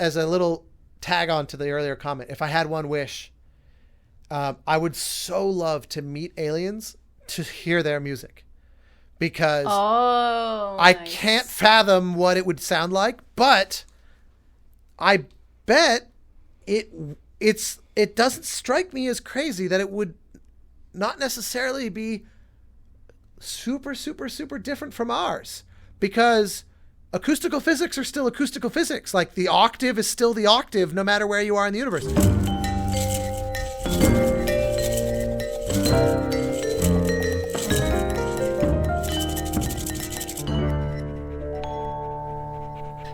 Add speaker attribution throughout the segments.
Speaker 1: as a little tag on to the earlier comment, if I had one wish, I would so love to meet aliens to hear their music, because I can't fathom what it would sound like, but I bet it doesn't strike me as crazy that it would not necessarily be super, super, super different from ours, because acoustical physics are still acoustical physics. Like, the octave is still the octave no matter where you are in the universe.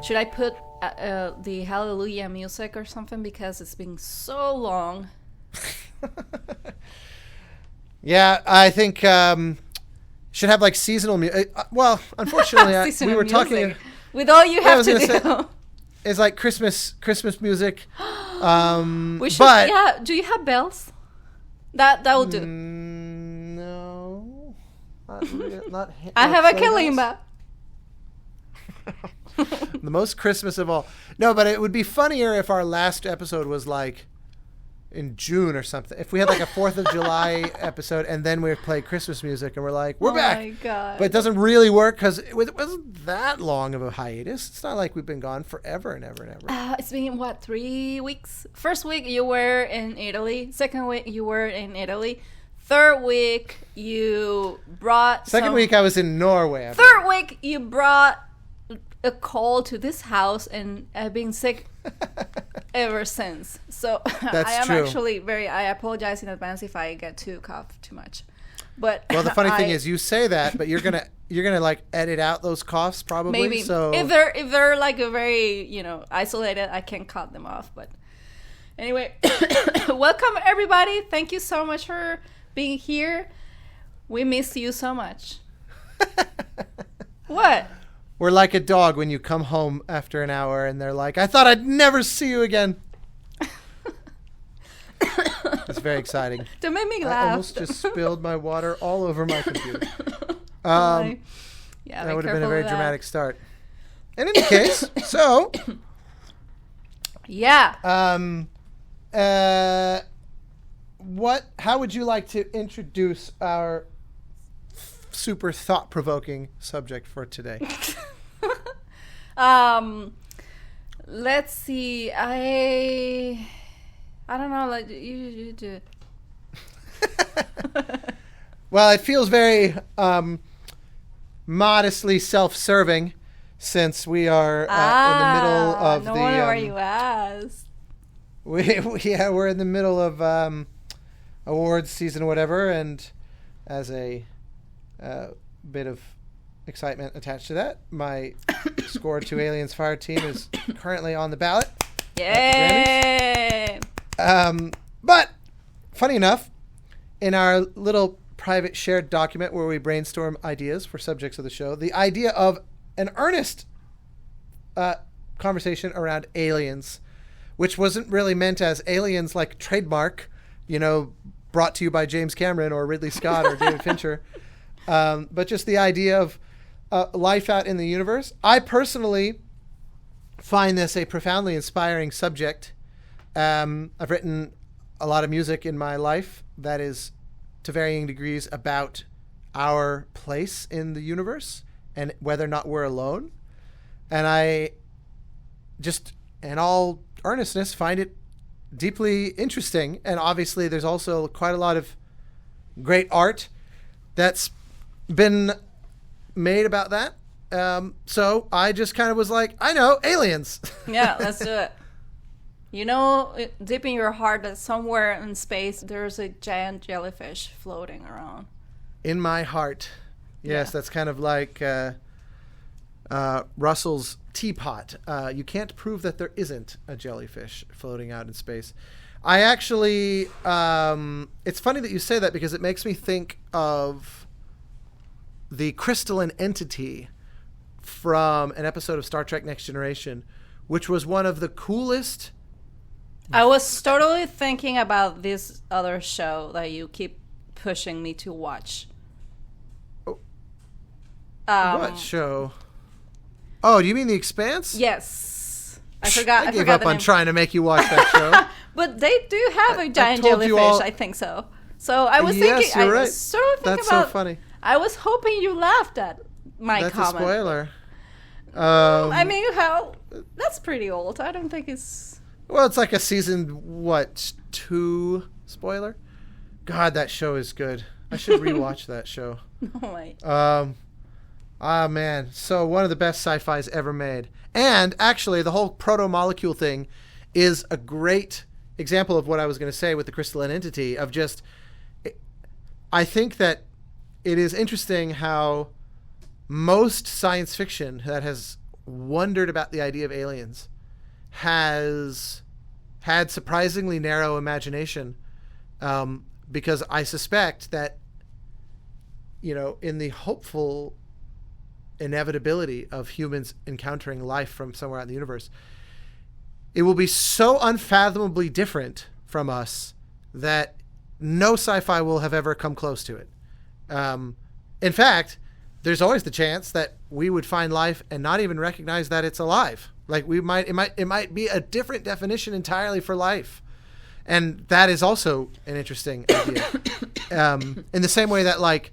Speaker 2: Should I put the Hallelujah music or something, because it's been so long?
Speaker 1: Yeah, I think should have like seasonal music. Well, unfortunately, we were talking
Speaker 2: with all you have to do.
Speaker 1: It's like Christmas music.
Speaker 2: We should. But, yeah. Do you have bells? That will do.
Speaker 1: No. Not
Speaker 2: I have a kalimba.
Speaker 1: The most Christmas of all. No, but it would be funnier if our last episode was like in June or something. If we had like a 4th of July episode and then we play Christmas music and we're like, we're back. Oh my God. But it doesn't really work because it wasn't that long of a hiatus. It's not like we've been gone forever and ever and ever.
Speaker 2: It's been, 3 weeks? First week you were in Italy. Second week you were in Italy. Third week you brought
Speaker 1: Second week I was in Norway.
Speaker 2: Third week you brought a call to this house, and I've been sick ever since. So
Speaker 1: That's
Speaker 2: I am
Speaker 1: true.
Speaker 2: Actually I apologize in advance if I get to cough too much. But
Speaker 1: well, the funny thing is, you say that, but you're gonna like edit out those coughs probably.
Speaker 2: Maybe.
Speaker 1: So
Speaker 2: if they're like a very isolated, I can cut them off. But anyway, welcome everybody. Thank you so much for being here. We miss you so much. What?
Speaker 1: We're like a dog when you come home after an hour and they're like, I thought I'd never see you again. It's very exciting.
Speaker 2: Don't make me laugh.
Speaker 1: I almost just spilled my water all over my computer.
Speaker 2: Yeah,
Speaker 1: that would have been a very dramatic start. In any case, so
Speaker 2: yeah.
Speaker 1: How would you like to introduce our super thought-provoking subject for today?
Speaker 2: Let's see. I don't know. Like you do it.
Speaker 1: Well, it feels very modestly self-serving, since we are in the middle of
Speaker 2: no wonder why you asked.
Speaker 1: We're in the middle of awards season or whatever, and as a bit of excitement attached to that, my Score to Aliens Fire team is currently on the ballot.
Speaker 2: Yay!
Speaker 1: But funny enough, in our little private shared document where we brainstorm ideas for subjects of the show, the idea of an earnest conversation around aliens, which wasn't really meant as aliens like trademark, brought to you by James Cameron or Ridley Scott or David Fincher, but just the idea of life out in the universe. I personally find this a profoundly inspiring subject. I've written a lot of music in my life that is to varying degrees about our place in the universe and whether or not we're alone. And I just, in all earnestness, find it deeply interesting. And obviously there's also quite a lot of great art that's been made about that. So I just kind of was like, I know, aliens.
Speaker 2: Yeah, let's do it. Deep in your heart that somewhere in space there's a giant jellyfish floating around.
Speaker 1: In my heart. Yes, yeah. That's kind of like Russell's teapot. You can't prove that there isn't a jellyfish floating out in space. I actually, it's funny that you say that, because it makes me think of the crystalline entity from an episode of Star Trek Next Generation, which was one of the coolest.
Speaker 2: I was totally thinking about this other show that you keep pushing me to watch.
Speaker 1: What show? Oh, do you mean The Expanse?
Speaker 2: Yes. I forgot.
Speaker 1: I gave
Speaker 2: forgot
Speaker 1: up on trying to make you watch that show.
Speaker 2: But they do have a giant
Speaker 1: told you
Speaker 2: jellyfish.
Speaker 1: all-
Speaker 2: I think so. So I was
Speaker 1: Yes,
Speaker 2: thinking.
Speaker 1: you're
Speaker 2: I
Speaker 1: right.
Speaker 2: was sort of thinking
Speaker 1: That's
Speaker 2: about.
Speaker 1: so funny.
Speaker 2: I was hoping you laughed at my
Speaker 1: That's
Speaker 2: comment.
Speaker 1: a spoiler.
Speaker 2: I mean, how? That's pretty old. I don't think it's.
Speaker 1: Well, it's like a season 2 spoiler. God, that show is good. I should rewatch that show.
Speaker 2: Oh my.
Speaker 1: Man, so one of the best sci-fis ever made. And actually, the whole proto-molecule thing is a great example of what I was going to say with the crystalline entity of just, I think that it is interesting how most science fiction that has wondered about the idea of aliens has had surprisingly narrow imagination, because I suspect that, in the hopeful inevitability of humans encountering life from somewhere out in the universe, it will be so unfathomably different from us that no sci-fi will have ever come close to it. In fact, there's always the chance that we would find life and not even recognize that it's alive. Like it might be a different definition entirely for life. And that is also an interesting idea. In the same way that, like,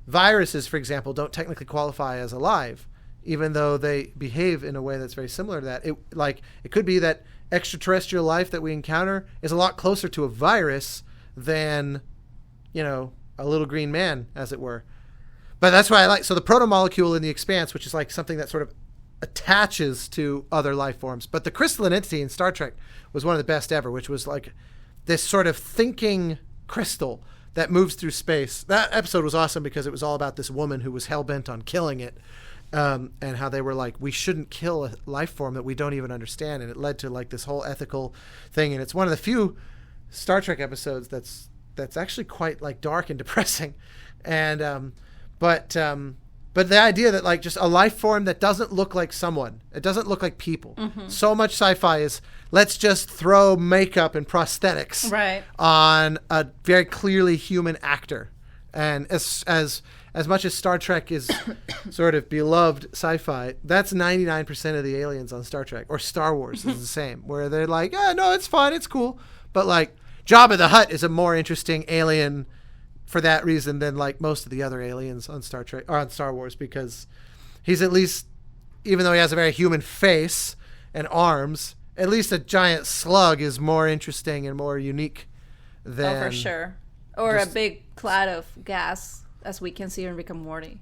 Speaker 1: viruses, for example, don't technically qualify as alive, even though they behave in a way that's very similar to that. It could be that extraterrestrial life that we encounter is a lot closer to a virus than, a little green man, as it were. But that's why I like, so the protomolecule in The Expanse, which is like something that sort of attaches to other life forms. But the crystalline entity in Star Trek was one of the best ever, which was like this sort of thinking crystal that moves through space. That episode was awesome because it was all about this woman who was hell-bent on killing it, and how they were like, we shouldn't kill a life form that we don't even understand. And it led to like this whole ethical thing. And it's one of the few Star Trek episodes that's actually quite like dark and depressing. And but the idea that like just a life form that doesn't look like someone, it doesn't look like people. Mm-hmm. So much sci-fi is, let's just throw makeup and prosthetics on a very clearly human actor. And as much as Star Trek is sort of beloved sci-fi, that's 99% of the aliens on Star Trek, or Star Wars is the same, where they're like, no, it's fine, it's cool. But like Jabba the Hutt is a more interesting alien for that reason than like most of the other aliens on Star Trek or on Star Wars, because he's at least, even though he has a very human face and arms, at least a giant slug is more interesting and more unique than.
Speaker 2: Oh, for sure. Or a big cloud of gas, as we can see in Rick and Morty.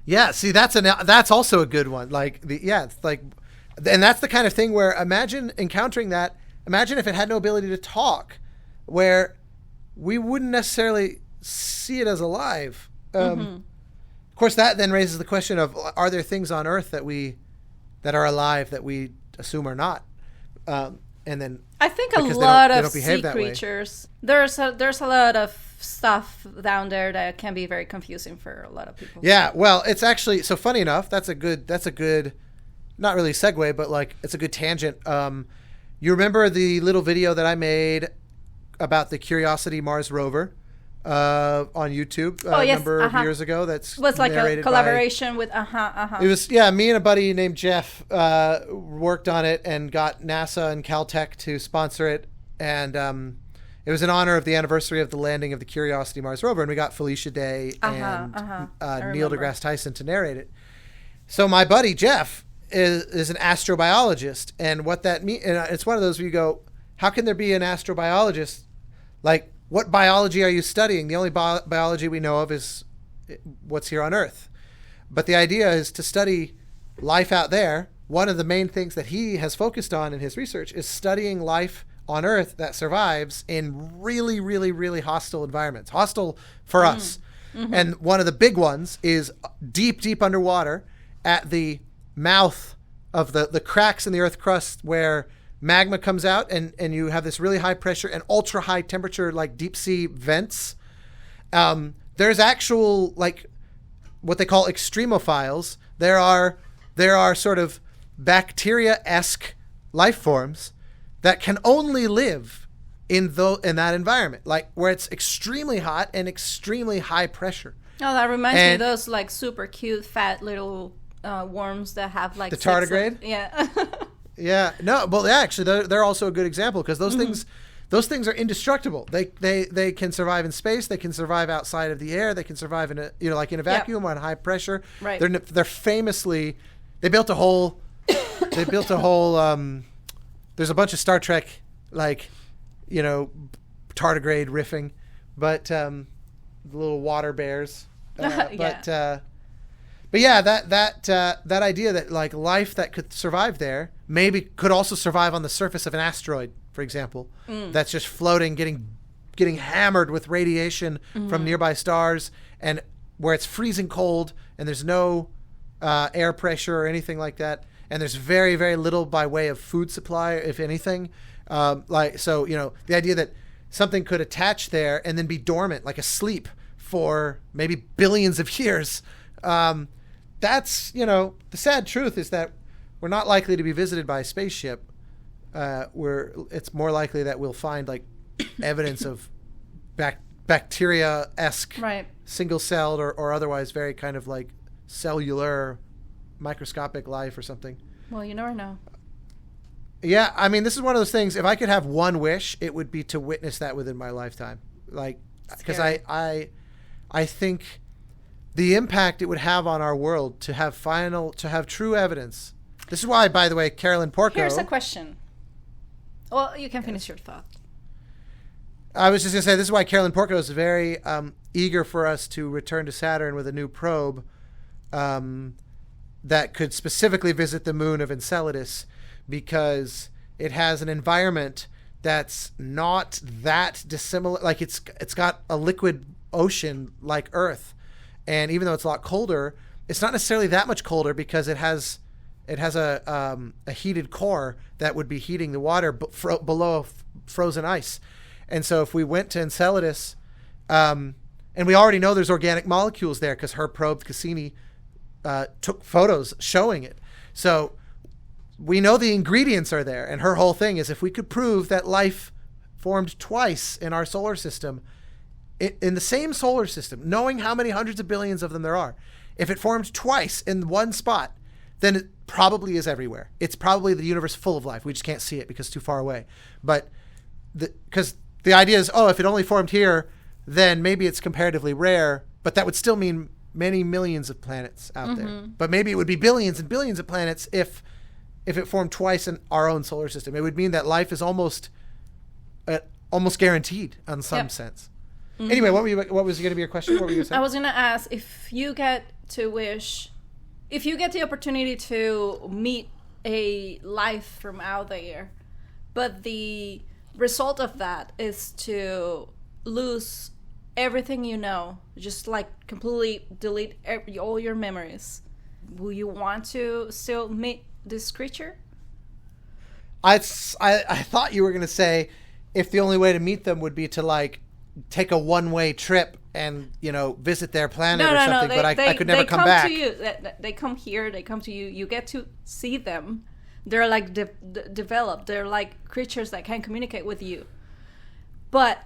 Speaker 1: Yeah, see, that's also a good one. Like it's like, and that's the kind of thing where imagine encountering that. Imagine if it had no ability to talk, where we wouldn't necessarily see it as alive. Of course, that then raises the question of, are there things on Earth that are alive that we assume are not? And then
Speaker 2: I think a lot of sea creatures. There's a lot of stuff down there that can be very confusing for a lot of people.
Speaker 1: Yeah, well, it's actually, so funny enough, that's a good, not really segue, but like it's a good tangent. You remember the little video that I made about the Curiosity Mars rover on YouTube a number of years ago? That's
Speaker 2: was like a collaboration with
Speaker 1: It was, me and a buddy named Jeff worked on it and got NASA and Caltech to sponsor it, and it was in honor of the anniversary of the landing of the Curiosity Mars rover, and we got Felicia Day and Neil deGrasse Tyson to narrate it. So my buddy Jeff is an astrobiologist, and what that means, and it's one of those where you go, how can there be an astrobiologist? Like, what biology are you studying? The only biology we know of is what's here on Earth. But the idea is to study life out there. One of the main things that he has focused on in his research is studying life on Earth that survives in really, really, really hostile environments. Hostile for us. Mm-hmm. And one of the big ones is deep, deep underwater at the mouth of the cracks in the Earth crust where magma comes out, and you have this really high pressure and ultra high temperature, like deep sea vents. There's actual, like, what they call extremophiles. There are sort of bacteria-esque life forms that can only live in that environment, like where it's extremely hot and extremely high pressure.
Speaker 2: Oh, that reminds me of those like super cute fat little worms that have like
Speaker 1: the tardigrade.
Speaker 2: Yeah.
Speaker 1: Yeah. No, well, yeah, actually, they're also a good example because those things are indestructible. They can survive in space. They can survive outside of the air. They can survive in like in a vacuum on high pressure.
Speaker 2: Right.
Speaker 1: They're famously, they built a whole, there's a bunch of Star Trek, like, tardigrade riffing, but the little water bears. But yeah, that idea that like life that could survive there maybe could also survive on the surface of an asteroid, for example, that's just floating, getting hammered with radiation from nearby stars, and where it's freezing cold and there's no air pressure or anything like that, and there's very, very little by way of food supply, if anything. The idea that something could attach there and then be dormant, like asleep for maybe billions of years. That's, the sad truth is that we're not likely to be visited by a spaceship. It's more likely that we'll find like evidence of bacteria-esque, single-celled or otherwise very kind of like cellular, microscopic life or something.
Speaker 2: Well, you never know.
Speaker 1: Yeah, I mean, this is one of those things. If I could have one wish, it would be to witness that within my lifetime. Like, because I think the impact it would have on our world to have true evidence. This is why, by the way, Carolyn Porco.
Speaker 2: Here's a question. Well, you can finish your thought.
Speaker 1: I was just going to say, this is why Carolyn Porco is very eager for us to return to Saturn with a new probe that could specifically visit the moon of Enceladus, because it has an environment that's not that dissimilar. Like it's got a liquid ocean like Earth, and even though it's a lot colder, it's not necessarily that much colder because it has a heated core that would be heating the water below frozen ice. And so if we went to Enceladus, and we already know there's organic molecules there because her probe Cassini took photos showing it. So we know the ingredients are there, and her whole thing is if we could prove that life formed twice in our solar system, in the same solar system, knowing how many hundreds of billions of them there are, if it formed twice in one spot, then it probably is everywhere. It's probably the universe full of life. We just can't see it because it's too far away. But because the idea is, if it only formed here, then maybe it's comparatively rare, but that would still mean many millions of planets out there. But maybe it would be billions and billions of planets if it formed twice in our own solar system. It would mean that life is almost guaranteed in some sense. Anyway, what was going to be your question? What were you saying?
Speaker 2: I was going to ask if you get the opportunity to meet a life from out there, but the result of that is to lose everything you know, just like completely delete all your memories, will you want to still meet this creature?
Speaker 1: I thought you were going to say if the only way to meet them would be to like take a one-way trip and visit their planet or something. But I could never come back.
Speaker 2: They come here. They come to you. You get to see them. They're like developed. They're like creatures that can communicate with you. But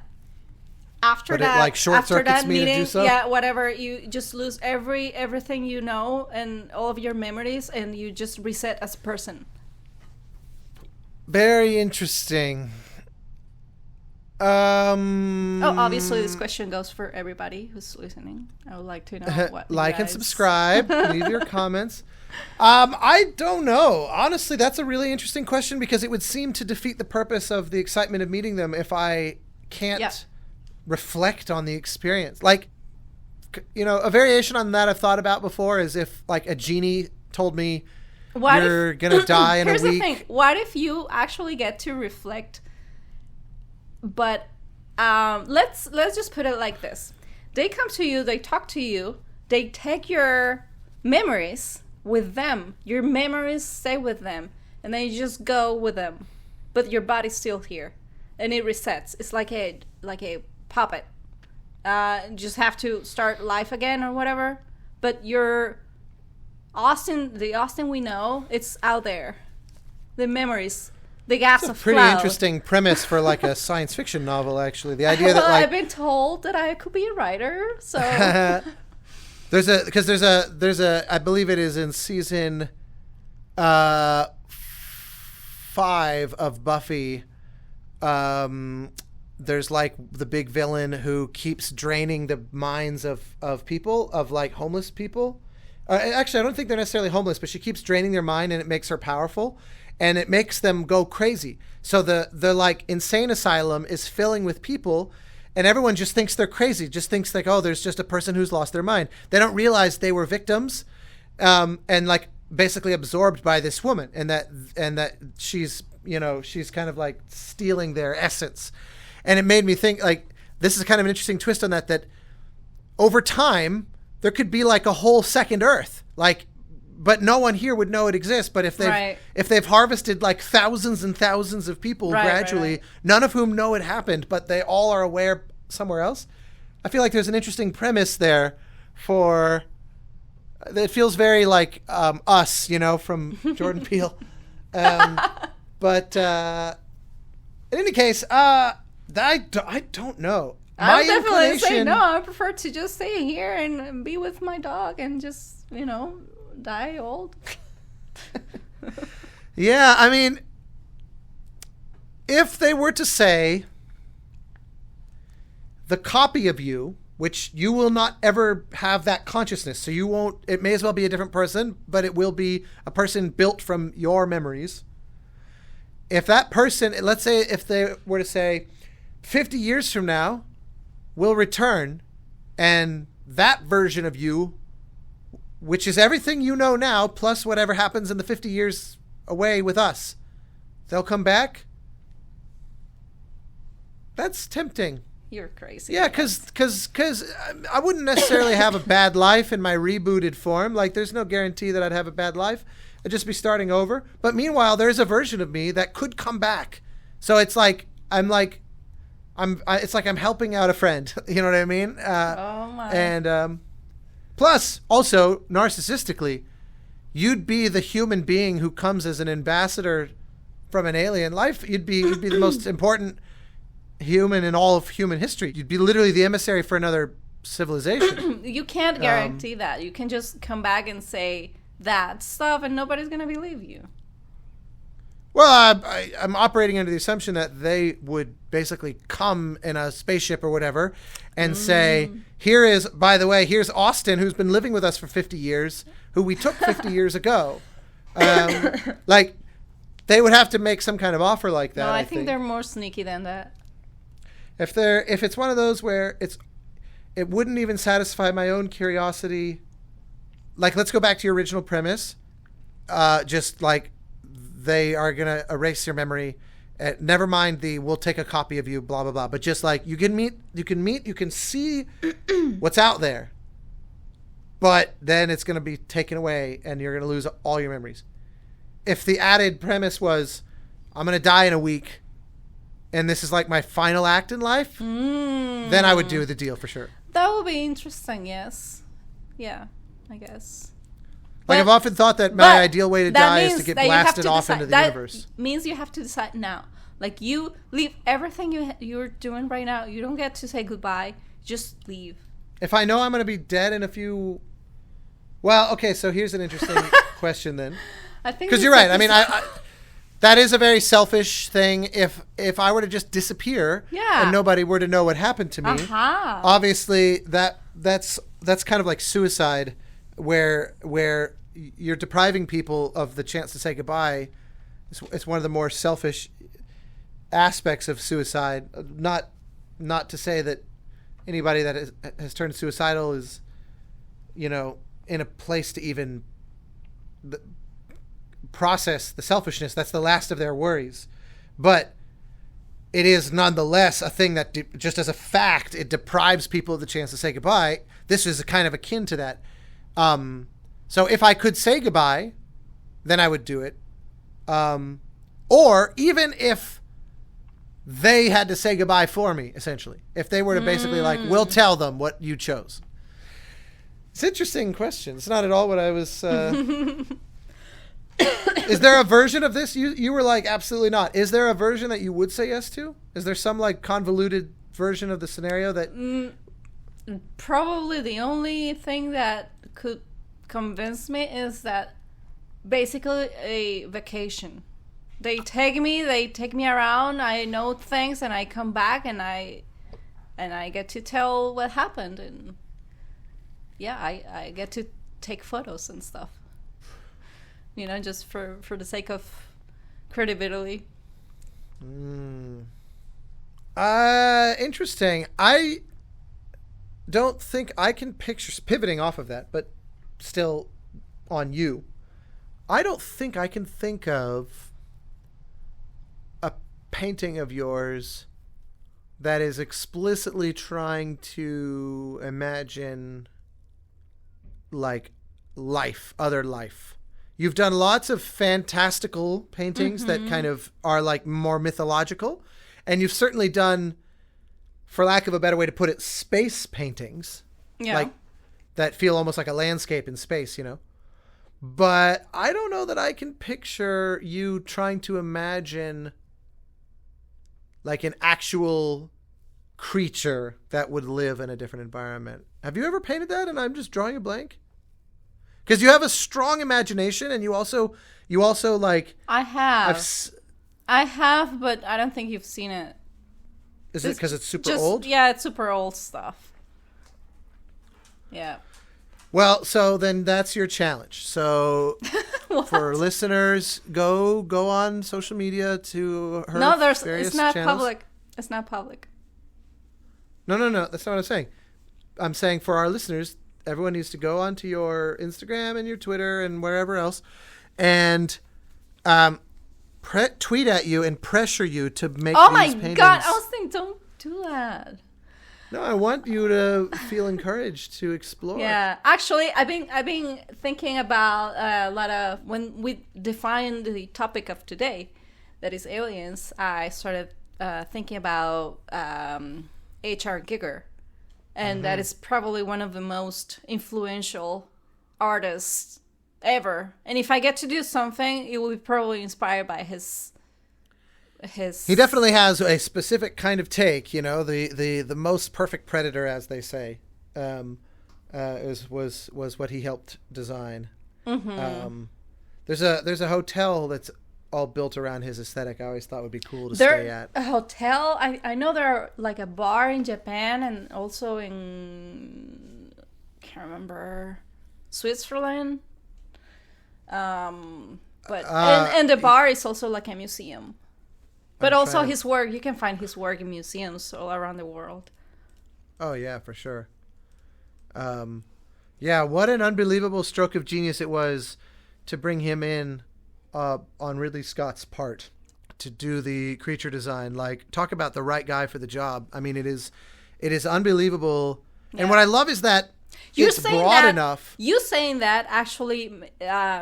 Speaker 2: after that meeting, whatever, you just lose everything you know and all of your memories, and you just reset as a person.
Speaker 1: Very interesting.
Speaker 2: Obviously this question goes for everybody who's listening. I would like to know what
Speaker 1: like and subscribe. Leave your comments. I don't know. Honestly, that's a really interesting question because it would seem to defeat the purpose of the excitement of meeting them if I can't reflect on the experience. Like, a variation on that I've thought about before is if like a genie told me you're gonna die in a week. Here's the thing.
Speaker 2: What if you actually get to reflect? But let's just put it like this. They come to you, they talk to you, they take your memories with them. Your memories stay with them, and then you just go with them. But your body's still here, and it resets. It's like a puppet. You just have to start life again or whatever. But the Austin we know, it's out there. The memories. The gas of
Speaker 1: pretty interesting premise for like a science fiction novel, actually. The idea that like
Speaker 2: I've been told that I could be a writer, so
Speaker 1: there's a I believe it is in season 5 of Buffy, there's like the big villain who keeps draining the minds of people, of like homeless people. Actually, I don't think they're necessarily homeless, but she keeps draining their mind, and it makes her powerful, and it makes them go crazy. So the like insane asylum is filling with people, and everyone just thinks they're crazy, just thinks like, oh, there's just a person who's lost their mind. They don't realize they were victims, and like basically absorbed by this woman, and that she's, you know, she's kind of like stealing their essence. And it made me think, like, this is kind of an interesting twist on that over time, there could be like a whole second Earth, like, but no one here would know it exists. But if they've harvested like thousands and thousands of people gradually, none of whom know it happened, but they all are aware somewhere else. I feel like there's an interesting premise there for, it feels very like Us, you know, from Jordan Peele. But in any case, I don't know.
Speaker 2: I definitely say no. I prefer to just stay here and be with my dog and just, you know, die old.
Speaker 1: Yeah, I mean, if they were to say the copy of you, which you will not ever have that consciousness, so you won't, it may as well be a different person, but it will be a person built from your memories. If that person, let's say if they were to say 50 years from now, will return, and that version of you, which is everything you know now, plus whatever happens in the 50 years away with us, they'll come back. That's tempting.
Speaker 2: You're crazy.
Speaker 1: Yeah, because I wouldn't necessarily have a bad life in my rebooted form. Like, there's no guarantee that I'd have a bad life. I'd just be starting over. But meanwhile, there's a version of me that could come back. So it's like it's like I'm helping out a friend. You know what I mean?
Speaker 2: Oh my!
Speaker 1: And plus, also narcissistically, you'd be the human being who comes as an ambassador from an alien life. You'd be the most important human in all of human history. You'd be literally the emissary for another civilization.
Speaker 2: You can't guarantee that. You can just come back and say that stuff, and nobody's gonna believe you.
Speaker 1: Well, I'm operating under the assumption that they would basically come in a spaceship or whatever and say, by the way, here's Austin, who's been living with us for 50 years, who we took 50 years ago. Like, they would have to make some kind of offer like that.
Speaker 2: No, I think they're more sneaky than that.
Speaker 1: If it's one of those where it wouldn't even satisfy my own curiosity. Like, let's go back to your original premise. Just like, they are going to erase your memory. Never mind we'll take a copy of you, blah, blah, blah. But just like, you can see what's out there. But then it's going to be taken away and you're going to lose all your memories. If the added premise was, I'm going to die in a week and this is like my final act in life, then I would do the deal for sure.
Speaker 2: That would be interesting, yes. Yeah, I guess.
Speaker 1: Like, I've often thought that my ideal way to die is to get blasted off into the universe.
Speaker 2: That means you have to decide now. Like, you leave everything you're doing right now. You don't get to say goodbye. Just leave.
Speaker 1: If I know I'm going to be dead in a few... Well, okay, so here's an interesting question then.
Speaker 2: I think
Speaker 1: because you're right. I mean, I that is a very selfish thing. If I were to just disappear and nobody were to know what happened to me, obviously that's kind of like suicide, where you're depriving people of the chance to say goodbye. It's one of the more selfish aspects of suicide. Not to say that anybody that has turned suicidal is, you know, in a place to even process the selfishness. That's the last of their worries. But it is nonetheless a thing that just as a fact, it deprives people of the chance to say goodbye. This is kind of akin to that. So if I could say goodbye, then I would do it. Or even if they had to say goodbye for me, essentially. If they were to basically like, we'll tell them what you chose. It's an interesting question. It's not at all what I was... Is there a version of this? You were like, absolutely not. Is there a version that you would say yes to? Is there some like convoluted version of the scenario that...
Speaker 2: Probably the only thing that could convince me is that basically a vacation. They take me around. I know things, and I come back, and I get to tell what happened, and yeah, I get to take photos and stuff. You know, just for the sake of credibility.
Speaker 1: Interesting. I don't think I can picture, pivoting off of that, but still on you. I don't think I can think of a painting of yours that is explicitly trying to imagine like life, other life. You've done lots of fantastical paintings that kind of are like more mythological. And you've certainly done, for lack of a better way to put it, space paintings.
Speaker 2: Yeah.
Speaker 1: Like that feel almost like a landscape in space, you know? But I don't know that I can picture you trying to imagine like an actual creature that would live in a different environment. Have you ever painted that and I'm just drawing a blank? Because you have a strong imagination, and you also like.
Speaker 2: I have, but I don't think you've seen it.
Speaker 1: Is it because it's super old?
Speaker 2: Yeah, it's super old stuff. Yeah.
Speaker 1: Well, so then that's your challenge. So for listeners, go on social media to her.
Speaker 2: No,
Speaker 1: various
Speaker 2: it's not
Speaker 1: channels.
Speaker 2: public. It's not public.
Speaker 1: No. That's not what I'm saying. I'm saying for our listeners, everyone needs to go onto your Instagram and your Twitter and wherever else, and tweet at you and pressure you to make these paintings.
Speaker 2: Oh my God! I was thinking, don't do that.
Speaker 1: No, I want you to feel encouraged to explore.
Speaker 2: Yeah, actually, I've been thinking about a lot of, when we defined the topic of today, that is aliens. I started thinking about H.R. Giger, and that is probably one of the most influential artists ever. And if I get to do something, it will be probably inspired by his. He
Speaker 1: definitely has a specific kind of take, you know, the most perfect predator, as they say, was what he helped design. There's a hotel that's all built around his aesthetic. I always thought would be cool to stay at.
Speaker 2: A hotel. I know there are like a bar in Japan and also in, can't remember, Switzerland. But and the bar is also like a museum. But also his work, you can find his work in museums all around the world.
Speaker 1: Oh, yeah, for sure. Yeah, what an unbelievable stroke of genius it was to bring him in on Ridley Scott's part to do the creature design. Like, talk about the right guy for the job. I mean, it is unbelievable. Yeah. And what I love is that it's broad enough.
Speaker 2: You saying that actually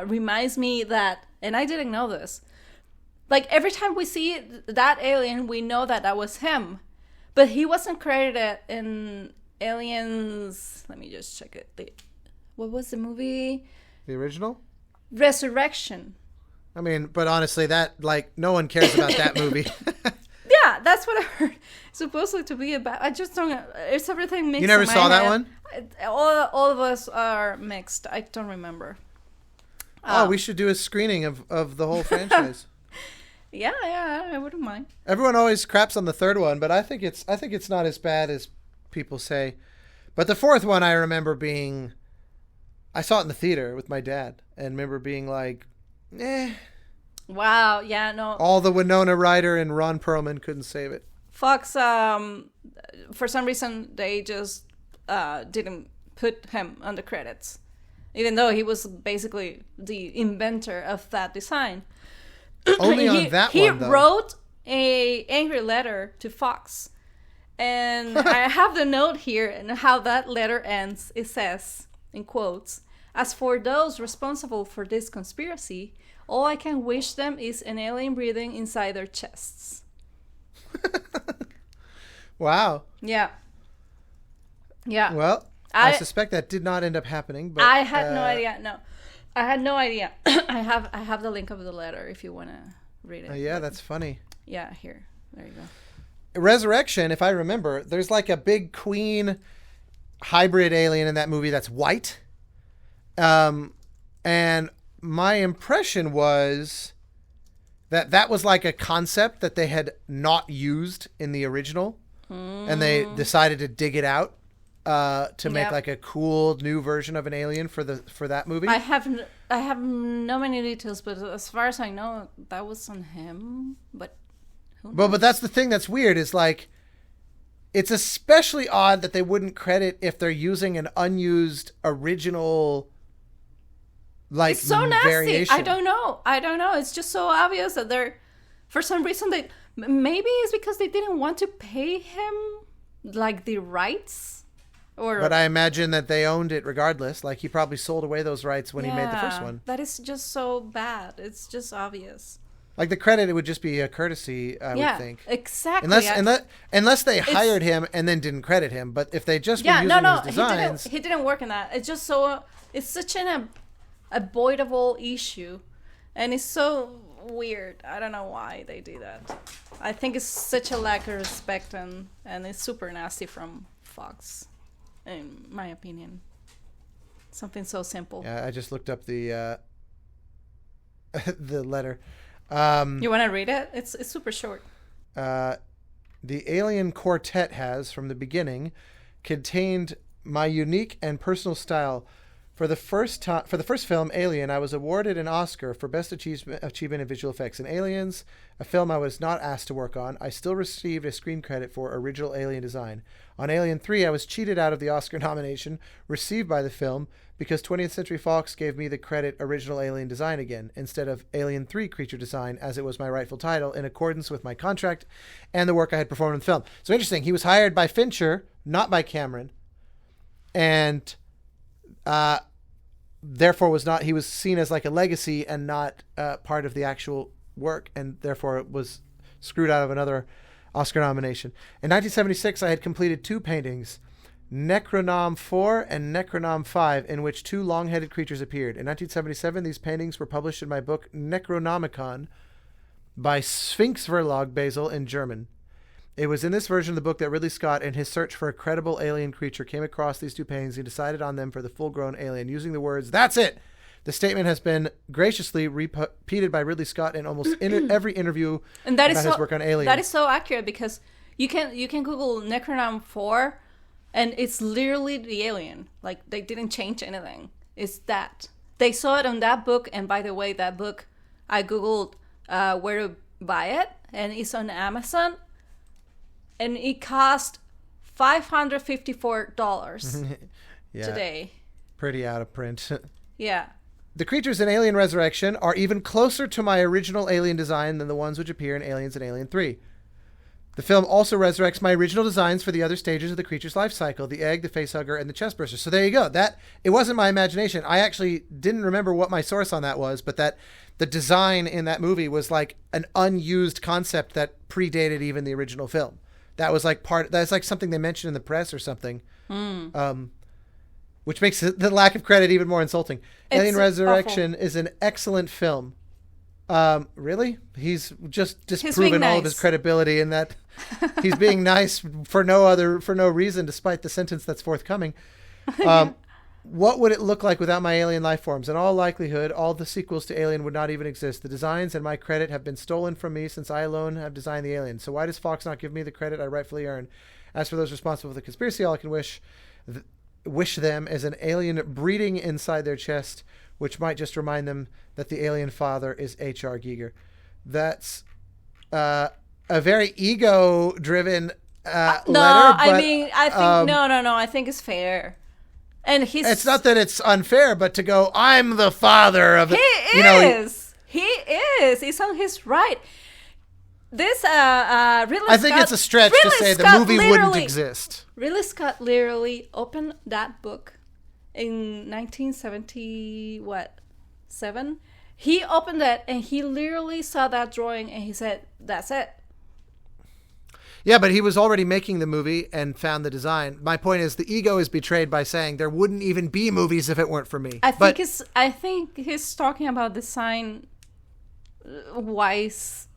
Speaker 2: reminds me that, and I didn't know this, like every time we see that alien, we know that was him. But he wasn't credited in Aliens. Let me just check it. What was the movie?
Speaker 1: The original?
Speaker 2: Resurrection.
Speaker 1: I mean, but honestly, that, like, no one cares about that movie.
Speaker 2: Yeah, that's what I heard. It's supposedly to be about. I just don't know. It's everything mixed.
Speaker 1: You never
Speaker 2: in my
Speaker 1: saw that
Speaker 2: head.
Speaker 1: one?
Speaker 2: All of us are mixed. I don't remember.
Speaker 1: We should do a screening of the whole franchise.
Speaker 2: Yeah, I wouldn't mind.
Speaker 1: Everyone always craps on the third one, but I think it's not as bad as people say. But the fourth one, I remember I saw it in the theater with my dad, and remember being like,
Speaker 2: Wow, yeah, no.
Speaker 1: All the Winona Ryder and Ron Perlman couldn't save it.
Speaker 2: Fox, for some reason, they just didn't put him on the credits, even though he was basically the inventor of that design.
Speaker 1: Only on that one, though.
Speaker 2: He wrote an angry letter to Fox. And I have the note here and how that letter ends. It says, in quotes, "As for those responsible for this conspiracy, all I can wish them is an alien breathing inside their chests."
Speaker 1: Wow.
Speaker 2: Yeah. Yeah.
Speaker 1: Well, I suspect that did not end up happening. But
Speaker 2: I had no idea. No. I had no idea. I have the link of the letter if you want to read it.
Speaker 1: Yeah, that's funny.
Speaker 2: Yeah, here. There you go.
Speaker 1: Resurrection, if I remember, there's like a big queen hybrid alien in that movie that's white. And my impression was That was like a concept that they had not used in the original, and they decided to dig it out to make like a cool new version of an alien for that movie.
Speaker 2: I have no many details, but as far as I know, that was on him. But who knows?
Speaker 1: But that's the thing that's weird is like, it's especially odd that they wouldn't credit if they're using an unused original. Like
Speaker 2: it's so nasty.
Speaker 1: Variation.
Speaker 2: I don't know. It's just so obvious that they're, for some reason, maybe it's because they didn't want to pay him like the rights,
Speaker 1: But I imagine that they owned it regardless. Like he probably sold away those rights when he made the first one.
Speaker 2: That is just so bad. It's just obvious.
Speaker 1: Like the credit, it would just be a courtesy, I would think.
Speaker 2: Exactly.
Speaker 1: Unless they hired him and then didn't credit him. But if they just were using his designs,
Speaker 2: he didn't work in that. It's just so it's such an avoidable issue, and it's so weird. I don't know why they do that. I think it's such a lack of respect, and it's super nasty from Fox, in my opinion. Something so simple.
Speaker 1: Yeah, I just looked up the the letter.
Speaker 2: You want to read it? It's super short.
Speaker 1: The Alien Quartet has, from the beginning, contained my unique and personal style. For the first film, Alien, I was awarded an Oscar for Best Achievement in Visual Effects. In Aliens, a film I was not asked to work on, I still received a screen credit for original alien design. On Alien 3, I was cheated out of the Oscar nomination received by the film because 20th Century Fox gave me the credit original alien design again, instead of Alien 3 creature design, as it was my rightful title, in accordance with my contract and the work I had performed in the film. So interesting, he was hired by Fincher, not by Cameron, and therefore he was seen as like a legacy and not part of the actual work, and therefore was screwed out of another Oscar nomination. In 1976, I had completed 2 paintings, Necronom 4 and Necronom 5, in which 2 long-headed creatures appeared. In 1977, these paintings were published in my book Necronomicon by Sphinx Verlag Basel in German. It was in this version of the book that Ridley Scott, in his search for a credible alien creature, came across these 2 paintings and decided on them for the full-grown alien, using the words, "That's it!" The statement has been graciously repeated by Ridley Scott in almost every interview
Speaker 2: and that
Speaker 1: about his work on Alien.
Speaker 2: That is so accurate, because you can Google Necronom 4, and it's literally the alien. Like, they didn't change anything. It's that. They saw it on that book, and by the way, that book, I Googled where to buy it, and it's on Amazon, and it cost $554 today.
Speaker 1: Pretty out of print.
Speaker 2: Yeah.
Speaker 1: The creatures in Alien Resurrection are even closer to my original alien design than the ones which appear in Aliens and Alien 3. The film also resurrects my original designs for the other stages of the creature's life cycle, the egg, the facehugger, and the chestburster. So there you go. It wasn't my imagination. I actually didn't remember what my source on that was, but that the design in that movie was like an unused concept that predated even the original film. That was like that's like something they mentioned in the press or something. Which makes the lack of credit even more insulting. Alien Resurrection is an excellent film. Really? He's just disproven all of his credibility in that he's being nice for no reason, despite the sentence that's forthcoming. What would it look like without my alien life forms? In all likelihood, all the sequels to Alien would not even exist. The designs and my credit have been stolen from me since I alone have designed the alien. So why does Fox not give me the credit I rightfully earn? As for those responsible for the conspiracy, all I can wish them is an alien breeding inside their chest, which might just remind them that the alien father is H.R. Giger. That's a very ego-driven letter.
Speaker 2: No, I think I think it's fair. And
Speaker 1: it's not that it's unfair, but to go, I'm the father of it.
Speaker 2: He is. He's on his right. This Ridley
Speaker 1: I think it's a stretch to say the movie wouldn't exist.
Speaker 2: Ridley Scott literally opened that book in 1977. He opened it and he literally saw that drawing and he said, "That's it."
Speaker 1: Yeah, but he was already making the movie and found the design. My point is, the ego is betrayed by saying there wouldn't even be movies if it weren't for me.
Speaker 2: I think he's talking about design wise.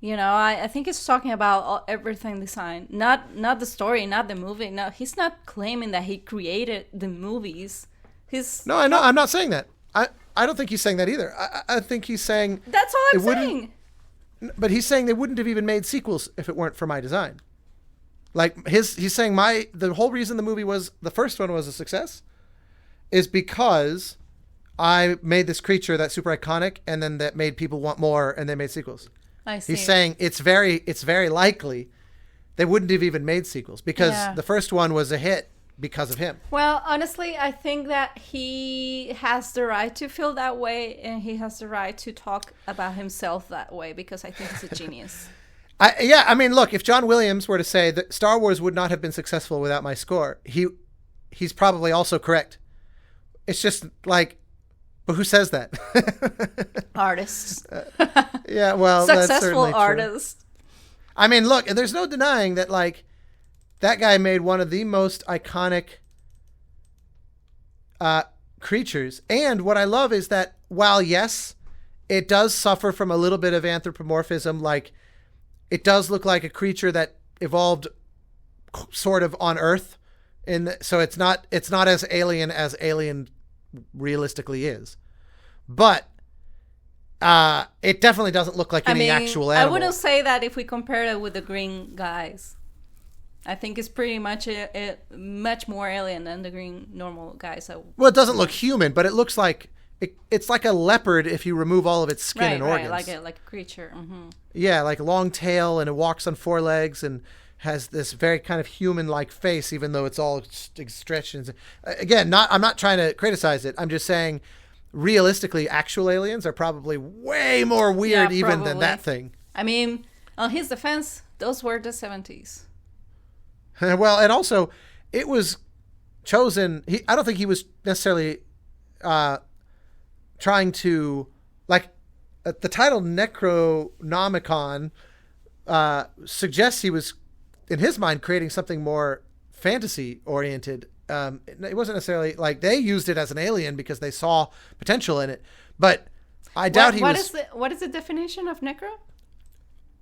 Speaker 2: You know, I think he's talking about everything design, not the story, not the movie. No, he's not claiming that he created the movies.
Speaker 1: No, I know. I'm not saying that. I don't think he's saying that either. I think he's saying
Speaker 2: that's all I'm saying.
Speaker 1: But he's saying they wouldn't have even made sequels if it weren't for my design. Like he's saying the whole reason the first one was a success is because I made this creature that's super iconic, and then that made people want more, and they made sequels.
Speaker 2: I see.
Speaker 1: He's saying it's very likely they wouldn't have even made sequels because the first one was a hit because of him.
Speaker 2: Well, honestly, I think that he has the right to feel that way, and he has the right to talk about himself that way, because I think he's a genius.
Speaker 1: I mean, look, if John Williams were to say that Star Wars would not have been successful without my score, he's probably also correct. It's just like, but who says that?
Speaker 2: Artists.
Speaker 1: Yeah, well,
Speaker 2: successful
Speaker 1: that's
Speaker 2: artists.
Speaker 1: I mean, look, and there's no denying that, like, that guy made one of the most iconic creatures. And what I love is that while, yes, it does suffer from a little bit of anthropomorphism, like, it does look like a creature that evolved sort of on Earth. So it's not as alien realistically is. But it definitely doesn't look like any actual animal.
Speaker 2: I wouldn't say that if we compare it with the green guys. I think it's pretty much a much more alien than the green normal guys.
Speaker 1: Well, it doesn't look human, but it looks like it's like a leopard if you remove all of its skin and organs.
Speaker 2: Right, like a creature. Mm-hmm.
Speaker 1: Yeah, like long tail, and it walks on four legs and has this very kind of human-like face, even though it's all stretched. Again, I'm not trying to criticize it. I'm just saying, realistically, actual aliens are probably way more weird even than that thing.
Speaker 2: I mean, on his defense, those were the 70s.
Speaker 1: Well, and also, it was chosen. I don't think he was necessarily trying to, like, the title Necronomicon suggests he was, in his mind, creating something more fantasy oriented. It wasn't necessarily like they used it as an alien because they saw potential in it, but I doubt he was.
Speaker 2: What is the definition of necro?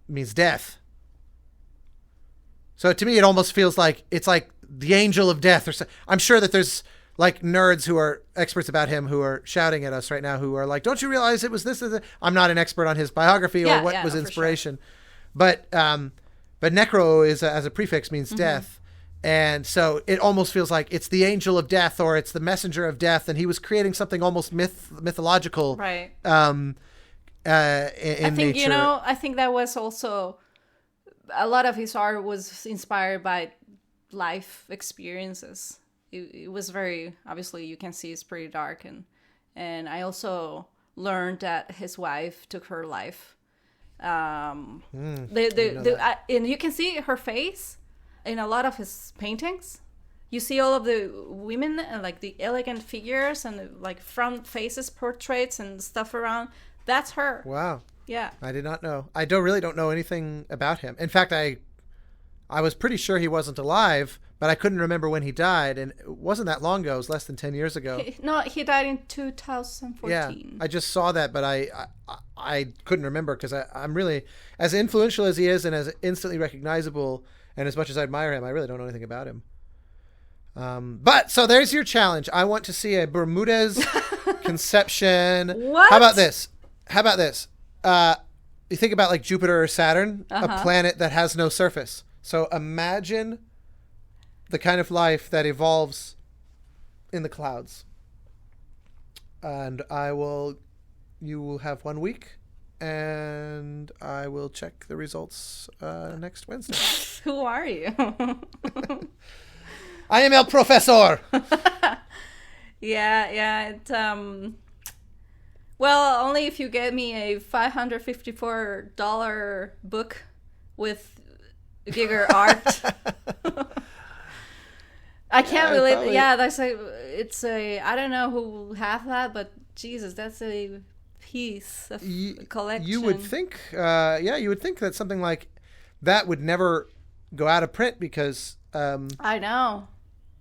Speaker 1: Means death. So to me, it almost feels like it's like the angel of death, or something. I'm sure that there's like nerds who are experts about him who are shouting at us right now, who are like, "Don't you realize it was this?" I'm not an expert on his biography or what was inspiration, but necro is as a prefix means death, and so it almost feels like it's the angel of death or it's the messenger of death, and he was creating something almost mythological,
Speaker 2: right?
Speaker 1: In nature.
Speaker 2: I think that was also a lot of his art was inspired by life experiences. It was very, obviously you can see it's pretty dark, and I also learned that his wife took her life. And you can see her face in a lot of his paintings. You see all of the women and like the elegant figures and like front faces, portraits and stuff around. That's her.
Speaker 1: Wow.
Speaker 2: Yeah.
Speaker 1: I did not know. I really don't know anything about him. In fact, I was pretty sure he wasn't alive, but I couldn't remember when he died, and it wasn't that long ago. It was less than 10 years ago.
Speaker 2: He died in 2014.
Speaker 1: Yeah, I just saw that, but I couldn't remember because I'm really, as influential as he is and as instantly recognizable, and as much as I admire him, I really don't know anything about him. But so there's your challenge. I want to see a Bermudez conception.
Speaker 2: What?
Speaker 1: How about this? You think about like Jupiter or Saturn, a planet that has no surface. So imagine the kind of life that evolves in the clouds. And you will have 1 week, and I will check the results next Wednesday.
Speaker 2: Who are you?
Speaker 1: I am El Professor.
Speaker 2: Yeah. Well, only if you get me a $554 book with Giger art. I can't relate. Probably. Yeah, it's a. I don't know who have that, but Jesus, that's a piece of collection.
Speaker 1: You would think, you would think that something like that would never go out of print because.
Speaker 2: I know.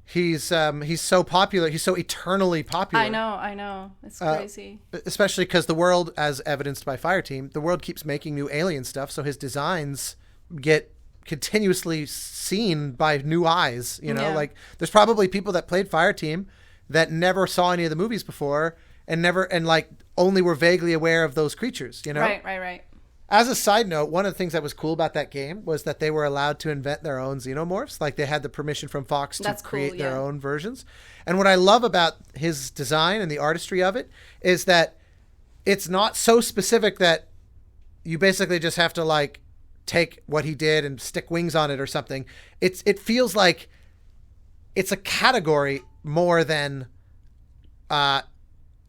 Speaker 1: He's so popular. He's so eternally popular.
Speaker 2: I know. It's crazy.
Speaker 1: Especially because the world, as evidenced by Fireteam, the world keeps making new alien stuff, so his designs get continuously seen by new eyes. Like there's probably people that played Fireteam that never saw any of the movies before, and like only were vaguely aware of those creatures, you know?
Speaker 2: Right.
Speaker 1: As a side note, one of the things that was cool about that game was that they were allowed to invent their own xenomorphs. Like they had the permission from Fox to create their own versions. And what I love about his design and the artistry of it is that it's not so specific that you basically just have to like take what he did and stick wings on it or something. It feels like it's a category more than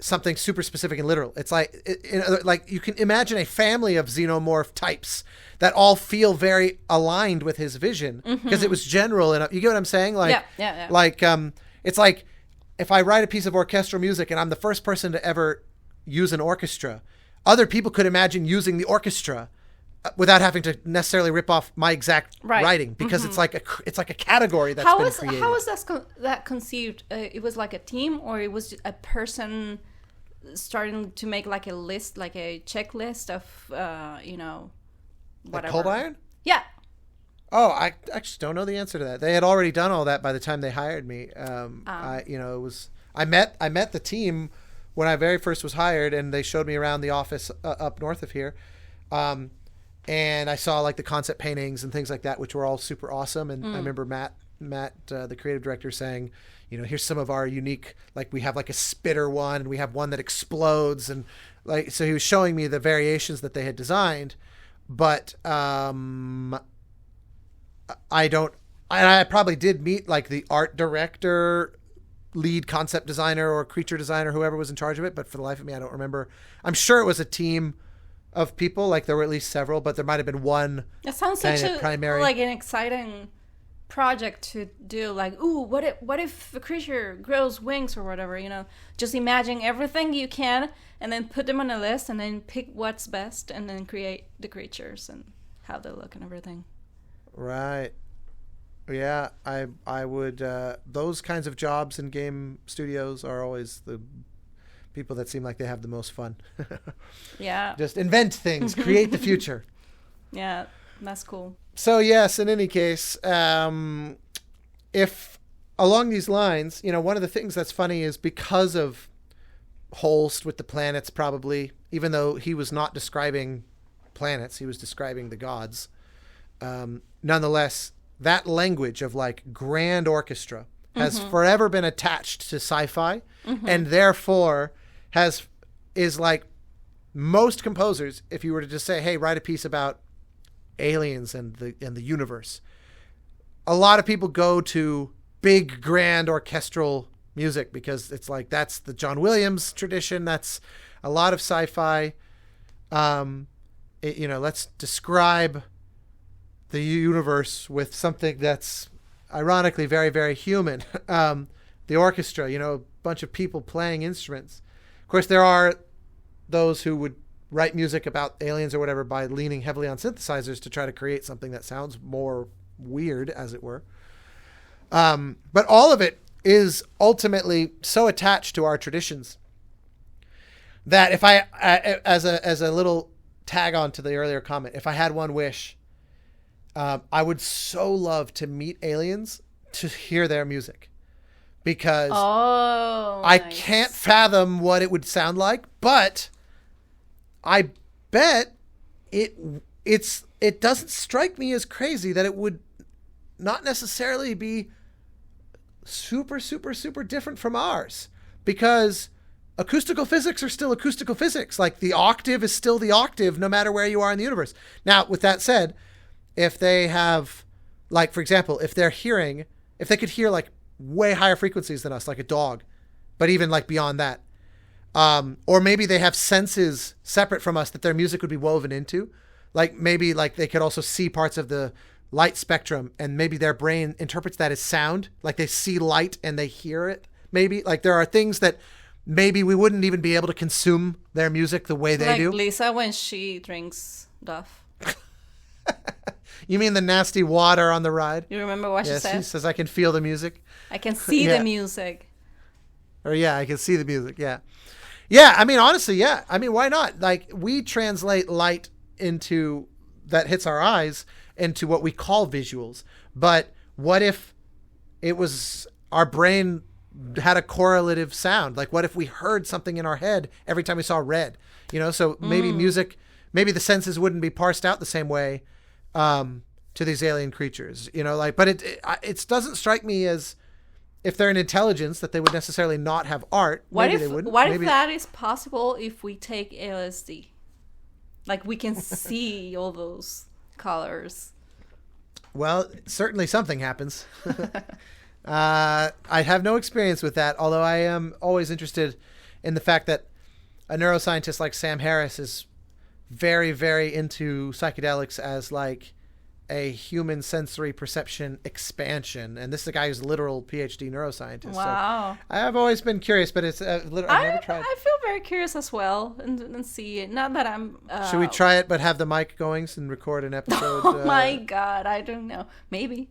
Speaker 1: something super specific and literal. It's like you can imagine a family of xenomorph types that all feel very aligned with his vision because it was general enough. You get what I'm saying? Like,
Speaker 2: yeah.
Speaker 1: Like, it's like if I write a piece of orchestral music and I'm the first person to ever use an orchestra, other people could imagine using the orchestra without having to necessarily rip off my exact writing because it's like a category that's been created.
Speaker 2: How was that conceived? It was like a team, or it was a person starting to make like a list, like a checklist of whatever.
Speaker 1: Like Cold Iron?
Speaker 2: Yeah.
Speaker 1: Oh, I actually don't know the answer to that. They had already done all that by the time they hired me. I met the team when I very first was hired, and they showed me around the office up north of here. And I saw like the concept paintings and things like that, which were all super awesome. And I remember Matt, the creative director, saying, here's some of our unique, like we have like a spitter one, and we have one that explodes, and like so he was showing me the variations that they had designed. But I probably did meet like the art director, lead concept designer, or creature designer, whoever was in charge of it. But for the life of me, I don't remember. I'm sure it was a team of people, like there were at least several, but there might have been one.
Speaker 2: It sounds such a primary, like an exciting project to do. Like, ooh, what if a creature grows wings or whatever? Just imagine everything you can, and then put them on a list, and then pick what's best, and then create the creatures and how they look and everything.
Speaker 1: Right. Yeah, I would. Those kinds of jobs in game studios are always the people that seem like they have the most fun.
Speaker 2: Yeah.
Speaker 1: Just invent things, create the future.
Speaker 2: Yeah, that's cool.
Speaker 1: So yes, in any case, if along these lines, one of the things that's funny is because of Holst with the planets, probably, even though he was not describing planets, he was describing the gods. Nonetheless, that language of like grand orchestra has forever been attached to sci-fi, and therefore is like most composers, if you were to just say, hey, write a piece about aliens and the universe, a lot of people go to big grand orchestral music because it's like that's the John Williams tradition. That's a lot of sci-fi. Let's describe the universe with something that's ironically very, very human. The orchestra, a bunch of people playing instruments. Of course, there are those who would write music about aliens or whatever by leaning heavily on synthesizers to try to create something that sounds more weird, as it were. But all of it is ultimately so attached to our traditions that if I, as a little tag on to the earlier comment, if I had one wish, I would so love to meet aliens to hear their music, because I can't fathom what it would sound like, but I bet it doesn't strike me as crazy that it would not necessarily be super, super, super different from ours, because acoustical physics are still acoustical physics. Like the octave is still the octave no matter where you are in the universe. Now, with that said, if they have, like, for example, if they could hear like way higher frequencies than us, like a dog, but even like beyond that, or maybe they have senses separate from us that their music would be woven into, like maybe like they could also see parts of the light spectrum, and maybe their brain interprets that as sound, like they see light and they hear it. Maybe like there are things that maybe we wouldn't even be able to consume their music the way they do.
Speaker 2: Like Lisa when she drinks Duff.
Speaker 1: You mean the nasty water on the ride?
Speaker 2: You remember what she said?
Speaker 1: She says, I can feel the music.
Speaker 2: I can see the music.
Speaker 1: Or yeah, I can see the music. Yeah. Yeah. I mean, honestly, yeah. I mean, why not? Like we translate light into that hits our eyes into what we call visuals. But what if it was our brain had a correlative sound? Like, what if we heard something in our head every time we saw red? So maybe music, maybe the senses wouldn't be parsed out the same way to these alien creatures. But it doesn't strike me as if they're an intelligence that they would necessarily not have art. Maybe they wouldn't.
Speaker 2: What if that is possible if we take LSD? Like, we can see all those colors.
Speaker 1: Well, certainly something happens. I have no experience with that, although I am always interested in the fact that a neuroscientist like Sam Harris is very, very into psychedelics as like a human sensory perception expansion. And this is a guy who's a literal PhD neuroscientist.
Speaker 2: Wow.
Speaker 1: So I've always been curious, but it's I've never tried.
Speaker 2: I feel very curious as well and see it. Not that I'm...
Speaker 1: Should we try it, but have the mic going and record an episode?
Speaker 2: Oh my God, I don't know. Maybe.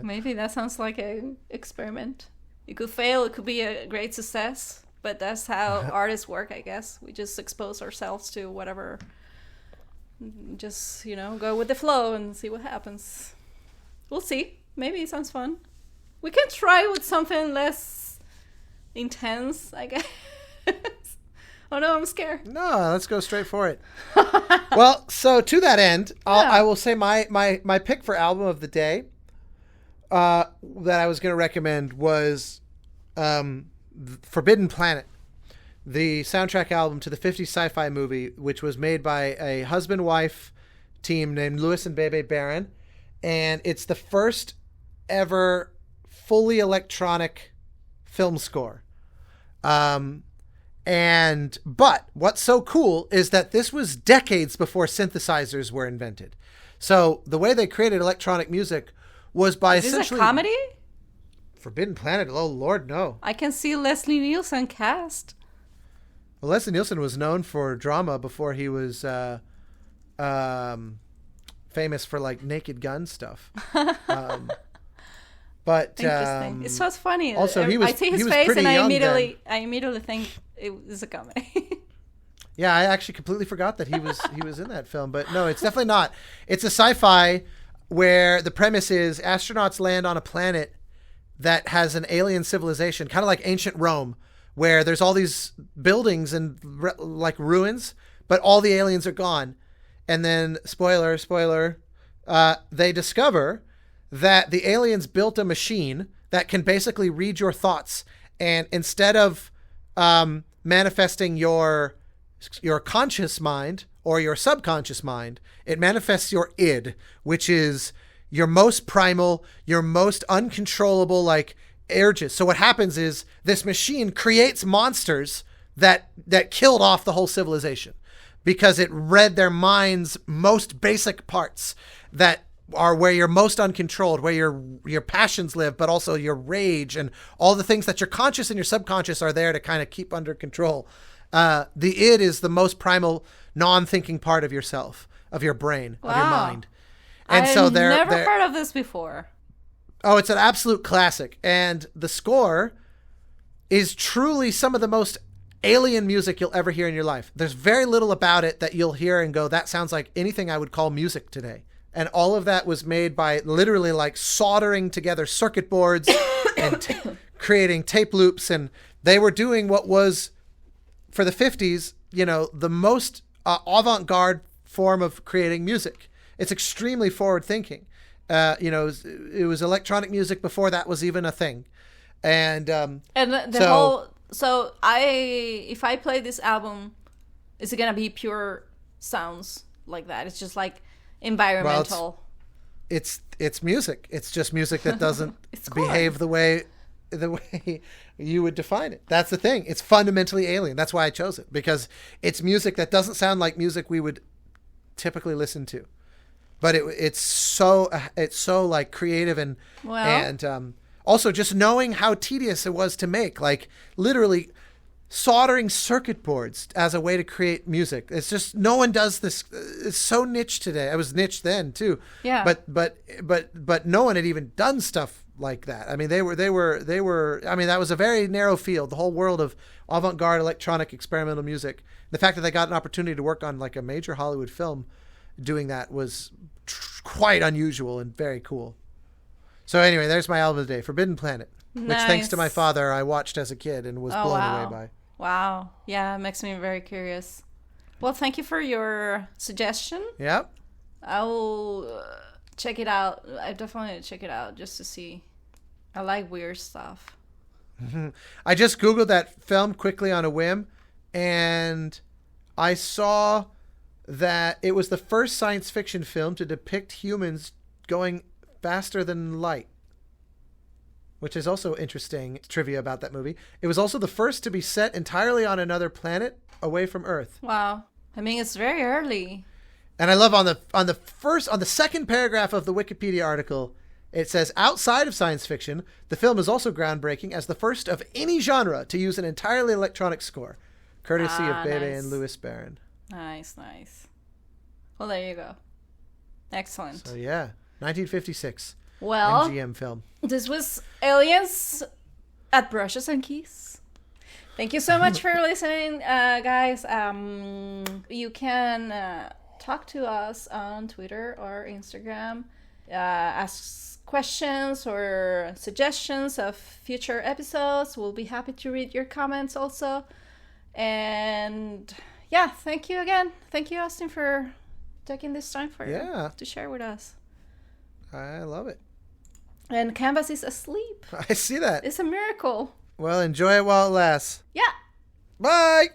Speaker 2: Maybe that sounds like an experiment. It could fail, it could be a great success, but that's how artists work, I guess. We just expose ourselves to whatever, just, go with the flow and see what happens. We'll see. Maybe it sounds fun. We can try with something less intense, I guess. Oh no, I'm scared.
Speaker 1: No, let's go straight for it. Well, so to that end, I will say my pick for album of the day that I was going to recommend was Forbidden Planet, the soundtrack album to the 50s sci-fi movie, which was made by a husband-wife team named Louis and Bebe Barron, and it's the first ever fully electronic film score. But what's so cool is that this was decades before synthesizers were invented. So the way they created electronic music was by essentially...
Speaker 2: Is this a comedy?
Speaker 1: Forbidden Planet? Oh, Lord, no.
Speaker 2: I can see Leslie Nielsen cast.
Speaker 1: Well, Leslie Nielsen was known for drama before he was famous for, like, Naked Gun stuff. But
Speaker 2: interesting. It's so funny.
Speaker 1: Also,
Speaker 2: I see his face and I immediately think it is a comedy.
Speaker 1: Yeah, I actually completely forgot that he was in that film. But no, it's definitely not. It's a sci-fi where the premise is astronauts land on a planet that has an alien civilization, kind of like ancient Rome, where there's all these buildings and like ruins, but all the aliens are gone. And then, spoiler, they discover that the aliens built a machine that can basically read your thoughts. And instead of manifesting your conscious mind or your subconscious mind, it manifests your id, which is your most primal, your most uncontrollable, like, urges. So what happens is this machine creates monsters that killed off the whole civilization because it read their mind's most basic parts that are where you're most uncontrolled, where your passions live, but also your rage and all the things that your conscious and your subconscious are there to kind of keep under control. The id is the most primal, non-thinking part of yourself, of your brain, of your mind. And
Speaker 2: I've never heard of this before.
Speaker 1: Oh, it's an absolute classic. And the score is truly some of the most alien music you'll ever hear in your life. There's very little about it that you'll hear and go, that sounds like anything I would call music today. And all of that was made by literally like soldering together circuit boards and creating tape loops. And they were doing what was, for the 50s, the most avant-garde form of creating music. It's extremely forward-thinking. It was electronic music before that was even a thing. And if I play this album, is it going to be pure sounds like that? It's just like environmental. Well, it's music. It's just music that doesn't behave the way you would define it. That's the thing. It's fundamentally alien. That's why I chose it, because it's music that doesn't sound like music we would typically listen to. But it's so like creative and also just knowing how tedious it was to make, like literally soldering circuit boards as a way to create music. It's just no one does this. It's so niche today. I was niche then too.
Speaker 2: Yeah.
Speaker 1: But no one had even done stuff like that. I mean, they were. I mean, that was a very narrow field. The whole world of avant-garde electronic experimental music. The fact that they got an opportunity to work on like a major Hollywood film doing that was quite unusual and very cool. So anyway, there's my album of the day, Forbidden Planet. which thanks to my
Speaker 2: Nice.
Speaker 1: father, I watched as a kid and was
Speaker 2: Oh,
Speaker 1: blown
Speaker 2: wow.
Speaker 1: away by.
Speaker 2: Wow. Yeah, it makes me very curious. Well, thank you for your suggestion.
Speaker 1: Yep.
Speaker 2: I will check it out. I definitely check it out just to see. I like weird stuff.
Speaker 1: I just Googled that film quickly on a whim, and I saw that it was the first science fiction film to depict humans going faster than light, which is also interesting trivia about that movie. It was also the first to be set entirely on another planet away from Earth.
Speaker 2: Wow. I mean, it's very early.
Speaker 1: And I love on the second paragraph of the Wikipedia article, it says, outside of science fiction, the film is also groundbreaking as the first of any genre to use an entirely electronic score, courtesy of Bebe
Speaker 2: Nice.
Speaker 1: and Louis Barron.
Speaker 2: Nice, nice. Well, there you go. Excellent.
Speaker 1: So yeah, 1956
Speaker 2: Well,
Speaker 1: MGM film.
Speaker 2: this was Aliens at Brushes and Keys. Thank you so much for listening, guys. You can talk to us on Twitter or Instagram. Ask questions or suggestions of future episodes. We'll be happy to read your comments also. And yeah, thank you again. Thank you, Austin, for taking this time for
Speaker 1: Yeah.
Speaker 2: to share with us.
Speaker 1: I love it.
Speaker 2: And Canvas is asleep.
Speaker 1: I see that.
Speaker 2: It's a miracle.
Speaker 1: Well, enjoy it while it lasts.
Speaker 2: Yeah.
Speaker 1: Bye.